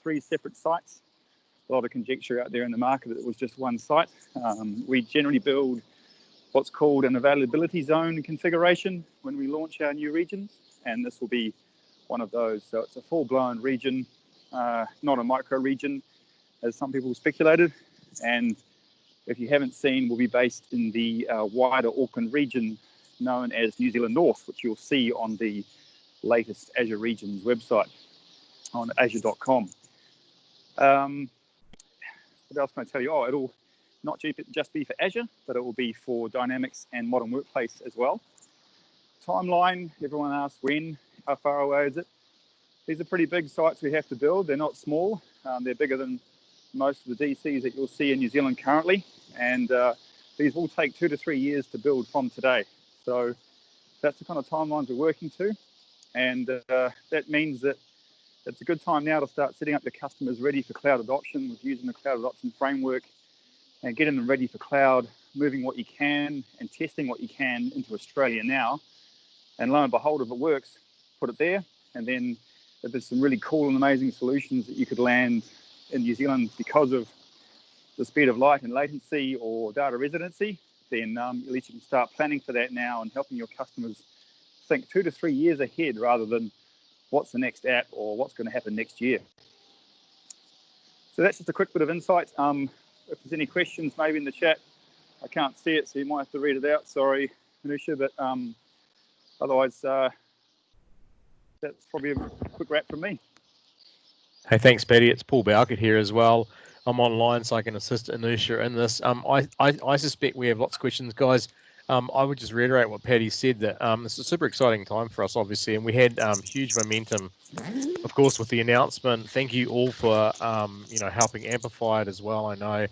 3 separate sites. A lot of conjecture out there in the market that it was just one site. We generally build what's called an availability zone configuration when we launch our new regions, and this will be one of those. So it's a full-blown region, not a micro region, as some people speculated. And if you haven't seen, we'll be based in the wider Auckland region known as New Zealand North, which you'll see on the latest Azure Regions website on azure.com. What else can I tell you? It'll not just be for Azure, but it will be for Dynamics and Modern Workplace as well. Timeline, everyone asks when, how far away is it? These are pretty big sites we have to build. They're not small. They're bigger than most of the DCs that you'll see in New Zealand currently. And these will take 2 to 3 years to build from today. So that's the kind of timelines we're working to. And that means that it's a good time now to start setting up your customers ready for cloud adoption with using the cloud adoption framework and getting them ready for cloud, moving what you can and testing what you can into Australia now. And lo and behold, if it works, put it there. And then if there's some really cool and amazing solutions that you could land in New Zealand because of the speed of light and latency or data residency, then at least you can start planning for that now and helping your customers think 2 to 3 years ahead rather than what's the next app or what's going to happen next year. So that's just a quick bit of insight. If there's any questions, maybe in the chat, I can't see it, so you might have to read it out. Sorry, Anusha, but otherwise, that's probably a quick wrap from me. Hey, thanks, Paddy. It's Paul Bowkett here as well. I'm online, so I can assist Anusha in this. I suspect we have lots of questions, guys. I would just reiterate what Paddy said, that it's a super exciting time for us, obviously, and we had huge momentum, of course, with the announcement. Thank you all for helping amplify it as well. I know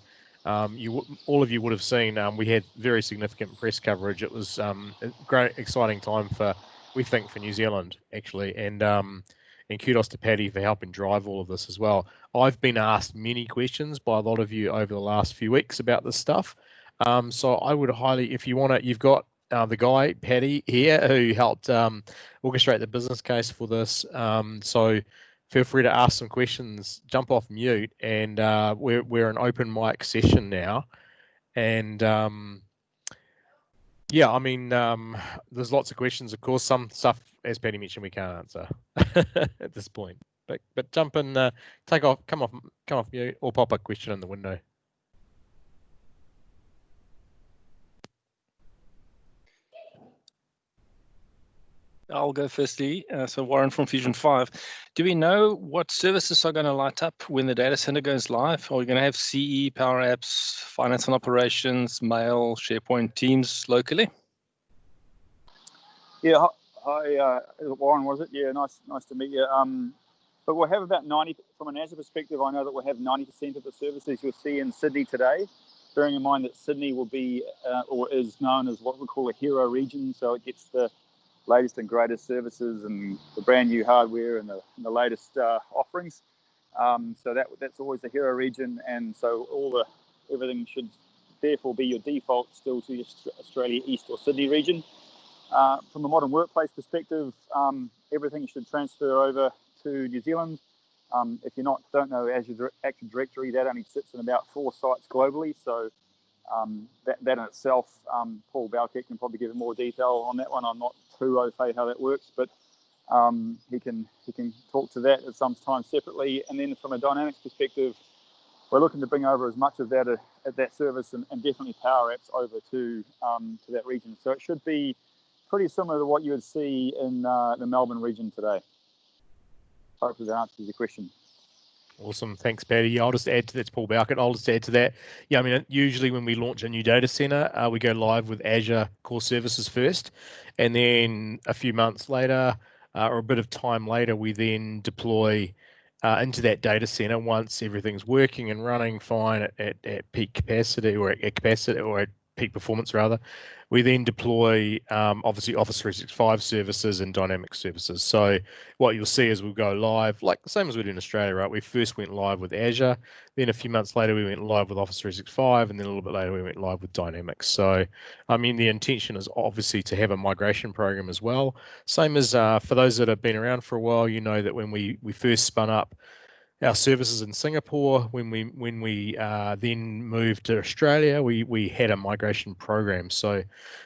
all of you would have seen we had very significant press coverage. It was a great, exciting time we think, for New Zealand, actually, and kudos to Paddy for helping drive all of this as well. I've been asked many questions by a lot of you over the last few weeks about this stuff. So I would highly, if you want to, you've got the guy, Paddy, here, who helped orchestrate the business case for this. So feel free to ask some questions, jump off mute, and we're an open mic session now. And yeah, I mean, there's lots of questions, of course. Some stuff, as Paddy mentioned, we can't answer at this point. But jump in, come off mute, or pop a question in the window. I'll go firstly. So Warren from Fusion 5. Do we know what services are going to light up when the data center goes live? Are we going to have CE, Power Apps, Finance and Operations, Mail, SharePoint, Teams locally? Yeah, hi, Warren, was it? Yeah, nice to meet you. But we'll have about 90, from an Azure perspective, I know that we'll have 90% of the services you'll see in Sydney today, bearing in mind that Sydney will be, or is known as what we call a hero region, so it gets the latest and greatest services and the brand new hardware and the latest offerings. So that's always the hero region, and so everything should therefore be your default still to your Australia East or Sydney region. From a modern workplace perspective, everything should transfer over to New Zealand. If you don't know Azure Active Directory, that only sits in about 4 sites globally. So that in itself, Paul Bowkett can probably give more detail on that one. I'm not too au fait how that works, but he can talk to that at some time separately. And then from a Dynamics perspective, we're looking to bring over as much of that at that service and definitely Power Apps over to that region. So it should be pretty similar to what you would see in the Melbourne region today. Hopefully that answers your question. Awesome. Thanks, Patty. Yeah, I'll just add to that. It's Paul Bowkett. I'll just add to that. Yeah, I mean, usually when we launch a new data center, we go live with Azure Core Services first. And then a few months later, or a bit of time later, we then deploy into that data center once everything's working and running fine at peak capacity or at capacity or at peak performance rather. We then deploy obviously Office 365 services and Dynamics services. So what you'll see is we'll go live, like the same as we do in Australia, right? We first went live with Azure, then a few months later we went live with Office 365, and then a little bit later we went live with Dynamics. So, I mean, the intention is obviously to have a migration program as well. Same as for those that have been around for a while, you know that when we first spun up our services in Singapore, when we then moved to Australia, we had a migration program. So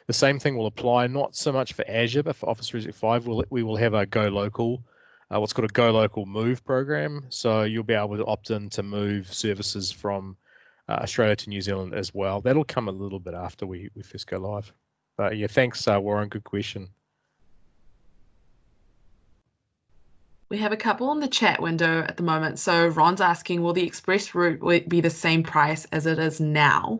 the same thing will apply, not so much for Azure, but for Office 365, we will have a Go Local, what's called a Go Local Move program. So you'll be able to opt in to move services from Australia to New Zealand as well. That'll come a little bit after we first go live. But yeah, thanks, Warren. Good question. We have a couple on the chat window at the moment. So Ron's asking, will the express route be the same price as it is now?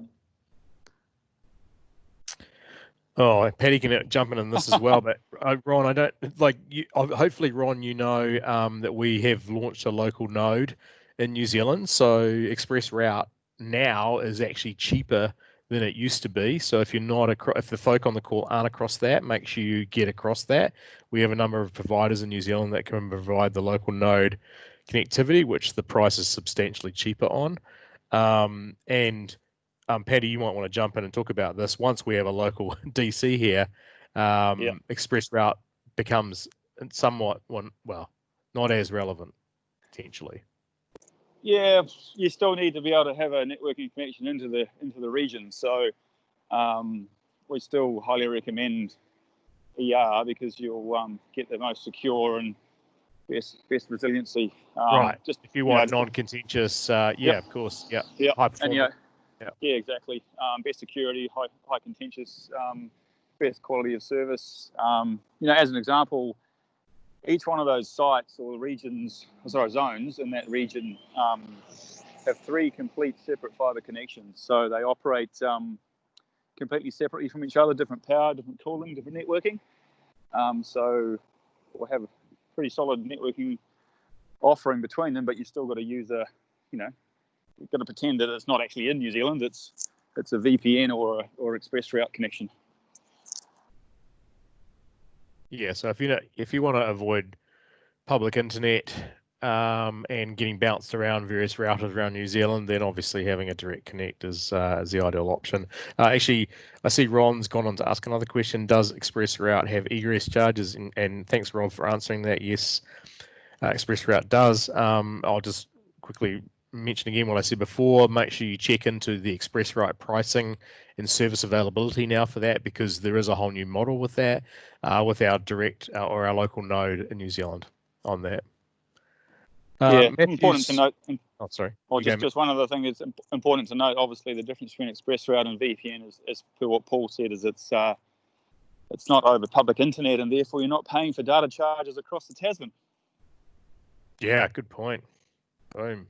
Oh, Patty can jump in on this as well, but Ron, I don't like you. Hopefully, Ron, you know that we have launched a local node in New Zealand, so Express Route now is actually cheaper than it used to be. So if you're not if the folk on the call aren't across that, make sure you get across that. We have a number of providers in New Zealand that can provide the local node connectivity, which the price is substantially cheaper on. And Patty, you might want to jump in and talk about this. Once we have a local DC here, Express Route becomes somewhat not as relevant potentially. Yeah, you still need to be able to have a networking connection into the region. So we still highly recommend ER because you'll get the most secure and best resiliency. Right. Just if you want non-contentious, of course, high performance. Yeah, exactly. Best security, high contentious, best quality of service. As an example, each one of those sites or zones in that region have 3 complete separate fibre connections. So they operate completely separately from each other, different power, different cooling, different networking. So we'll have a pretty solid networking offering between them, but you still got to use you've got to pretend that it's not actually in New Zealand. It's a VPN or Express Route connection. Yeah, so if you want to avoid public internet and getting bounced around various routers around New Zealand, then obviously having a direct connect is the ideal option. Actually, I see Ron's gone on to ask another question. Does Express Route have egress charges? And thanks, Ron, for answering that. Yes, Express Route does. I'll just quickly mention again what I said before. Make sure you check into the Express Route pricing and service availability now for that, because there is a whole new model with that, with our direct or our local node in New Zealand on that. Important to note. Oh, sorry. Or just one other thing is important to note. Obviously, the difference between Express Route and VPN is per what Paul said, is it's not over public internet, and therefore you're not paying for data charges across the Tasman. Yeah, good point. Boom.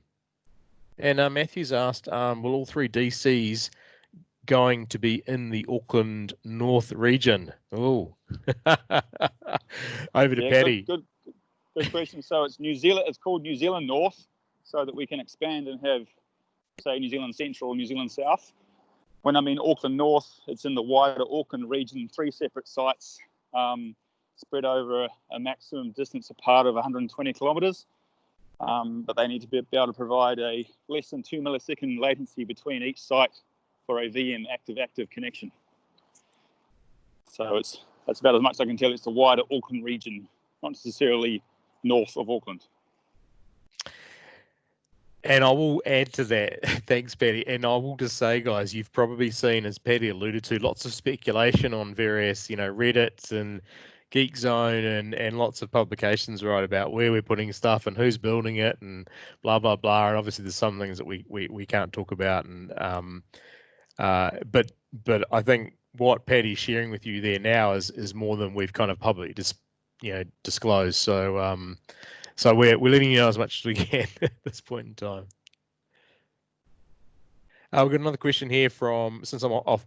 And Matthew's asked, will all 3 DCs going to be in the Auckland North region? Oh, over to Patty. Good question. So it's New Zealand. It's called New Zealand North, so that we can expand and have, say, New Zealand Central, New Zealand South. When I mean Auckland North, it's in the wider Auckland region, 3 separate sites, spread over a maximum distance apart of 120 kilometres. But they need to be able to provide a less than 2 millisecond latency between each site for a VM active connection. So that's about as much as I can tell. It's the wider Auckland region, not necessarily north of Auckland. And I will add to that. Thanks, Patty. And I will just say, guys, you've probably seen, as Patty alluded to, lots of speculation on various, Reddits and Geek Zone and lots of publications write about where we're putting stuff and who's building it and blah blah blah. And obviously there's some things that we can't talk about. And but I think what Paddy's sharing with you there now is more than we've kind of publicly disclosed. So so we're letting you know as much as we can at this point in time. We've got another question here from, since I'm off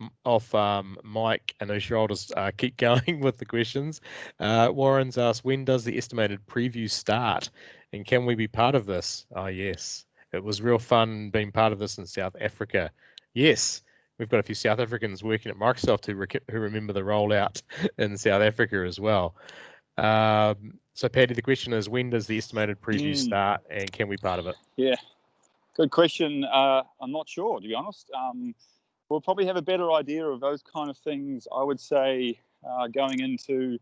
Mike and Usha, I'll just keep going with the questions. Warren's asked, when does the estimated preview start, and can we be part of this? Oh yes, it was real fun being part of this in South Africa. Yes, we've got a few South Africans working at Microsoft who remember the rollout in South Africa as well. So Paddy, the question is, when does the estimated preview start, and can we be part of it? Yeah. Good question. I'm not sure, to be honest. We'll probably have a better idea of those kind of things, I would say, going into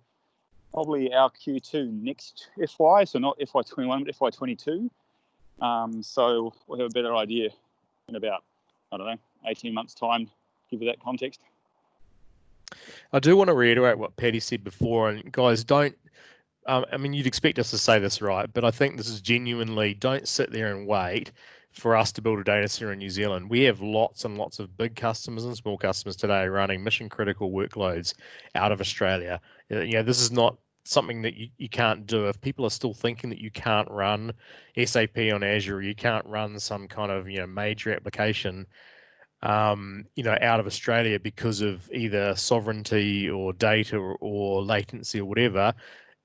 probably our Q2 next FY, so not FY21, but FY22. So we'll have a better idea in about, 18 months' time, give you that context. I do want to reiterate what Paddy said before, and guys, don't, you'd expect us to say this, right? But I think this is genuinely, don't sit there and wait for us to build a data center in New Zealand. We have lots and lots of big customers and small customers today running mission critical workloads out of Australia. This is not something that you can't do. If people are still thinking that you can't run SAP on Azure, or you can't run some kind of major application out of Australia because of either sovereignty or data or latency or whatever,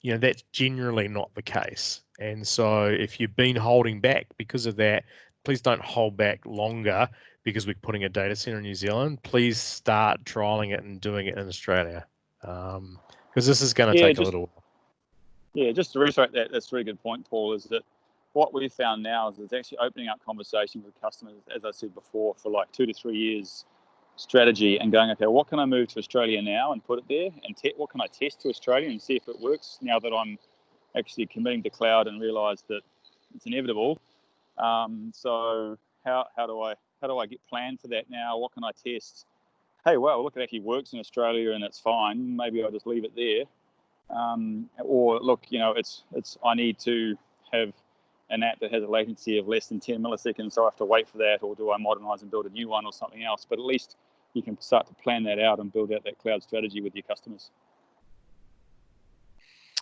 that's generally not the case. And so if you've been holding back because of that, please don't hold back longer because we're putting a data center in New Zealand. Please start trialing it and doing it in Australia, because this is going to take a little while. Yeah, just to reiterate that, that's a very good point, Paul, is that what we've found now is it's actually opening up conversations with customers, as I said before, for like 2 to 3 years strategy and going, okay, what can I move to Australia now and put it there? And what can I test to Australia and see if it works now that I'm actually committing to cloud and realize that it's inevitable. So how do I get planned for that now? What can I test? Hey, well, look, it actually works in Australia and it's fine. Maybe I'll just leave it there. Or look, I need to have an app that has a latency of less than 10 milliseconds, so I have to wait for that, or do I modernize and build a new one or something else? But at least you can start to plan that out and build out that cloud strategy with your customers.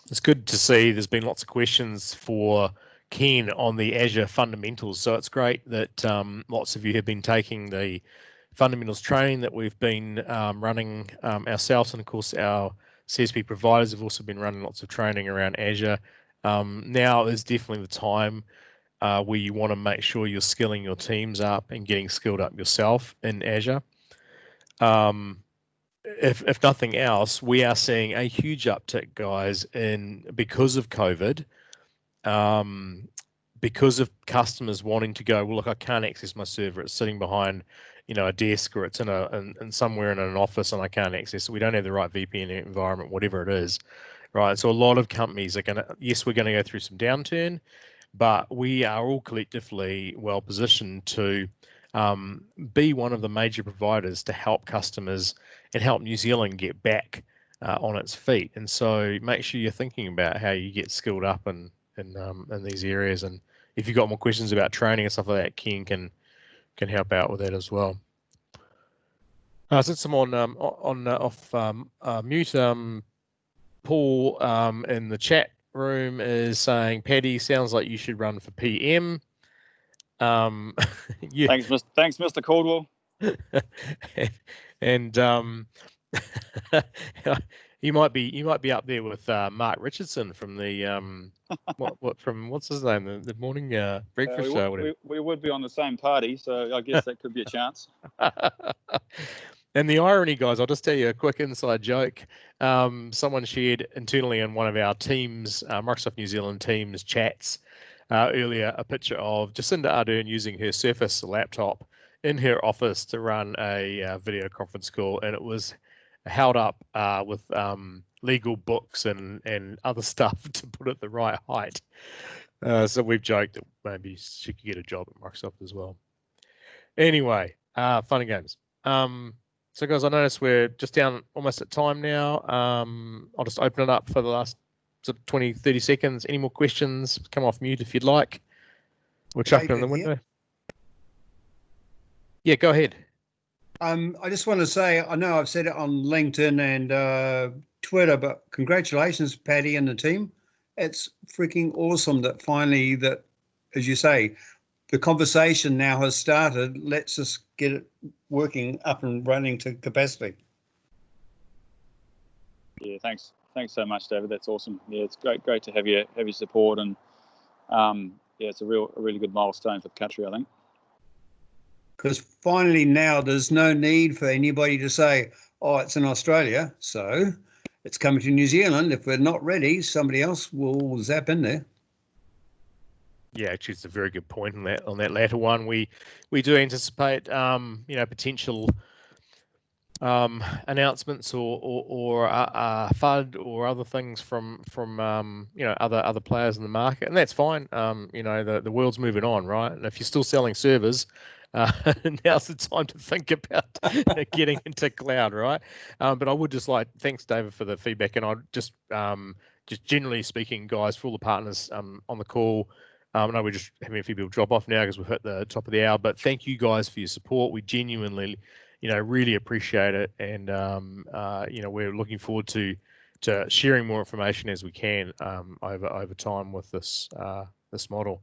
It's good to see there's been lots of questions for Ken on the Azure fundamentals. So it's great that lots of you have been taking the fundamentals training that we've been running ourselves, and of course our CSP providers have also been running lots of training around Azure. Now is definitely the time where you want to make sure you're skilling your teams up and getting skilled up yourself in Azure. If nothing else, we are seeing a huge uptick, guys, because of COVID, because of customers wanting to go, well, look, I can't access my server. It's sitting behind, a desk, or it's in somewhere in an office and I can't access it. We don't have the right VPN environment, whatever it is, right? So a lot of companies are we're going to go through some downturn, but we are all collectively well positioned to be one of the major providers to help customers and help New Zealand get back on its feet. And so make sure you're thinking about how you get skilled up in these areas. And if you've got more questions about training and stuff like that, Ken can help out with that as well. Since I'm off mute, Paul in the chat room is saying, Paddy, sounds like you should run for PM. Yeah. Thanks, Mr. Caldwell. And you might be up there with Mark Richardson from the what's his name, the morning breakfast show. We would be on the same party, so I guess that could be a chance. And the irony, guys, I'll just tell you a quick inside joke. Someone shared internally in one of our teams, Microsoft New Zealand Teams chats earlier, a picture of Jacinda Ardern using her Surface laptop in her office to run a video conference call, and it was held up with legal books and other stuff to put it the right height. So we've joked that maybe she could get a job at Microsoft as well. Anyway, fun and games. So guys, I notice we're just down almost at time now. I'll just open it up for the last sort of 20, 30 seconds. Any more questions? Come off mute if you'd like. We'll chuck it in the window. Yeah, go ahead. I just want to say, I know I've said it on LinkedIn and Twitter, but congratulations, Patty and the team. It's freaking awesome that finally that, as you say, the conversation now has started. Let's just get it working up and running to capacity. Yeah, thanks so much, David. That's awesome. Yeah, it's great to have your support, and yeah, it's a really good milestone for the country, I think. Because finally now there's no need for anybody to say, oh, it's in Australia, so it's coming to New Zealand. If we're not ready, somebody else will zap in there. Yeah, actually, it's a very good point on that latter one. We do anticipate potential announcements or FUD or other things from other players in the market, and that's fine. The world's moving on, right? And if you're still selling servers, now's the time to think about getting into cloud, right? But I would just thanks, David, for the feedback, and I'd just generally speaking, guys, for all the partners on the call. I know we're just having a few people drop off now because we've hit the top of the hour, but thank you guys for your support. We genuinely, really appreciate it, and we're looking forward to sharing more information as we can over time with this model.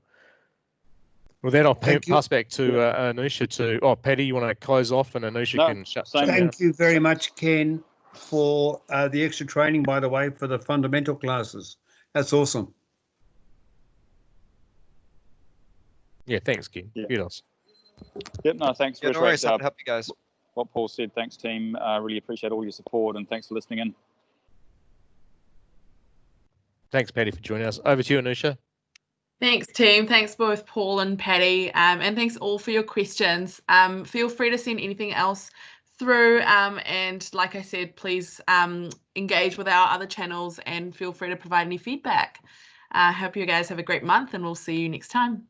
With that, I'll pass back to Anusha Patty, you want to close off, and Anusha can shut down. Thank you very much, Ken, for the extra training, by the way, for the fundamental classes. That's awesome. Yeah, thanks, Ken. Yeah. Kudos. Yep, no, thanks. Yeah, no worries. Happy to help you guys. What Paul said, thanks, team. Really appreciate all your support, and thanks for listening in. Thanks, Patty, for joining us. Over to you, Anusha. Thanks, team. Thanks both Paul and Patty, and thanks all for your questions. Feel free to send anything else through, and like I said, please engage with our other channels and feel free to provide any feedback. Hope you guys have a great month, and we'll see you next time.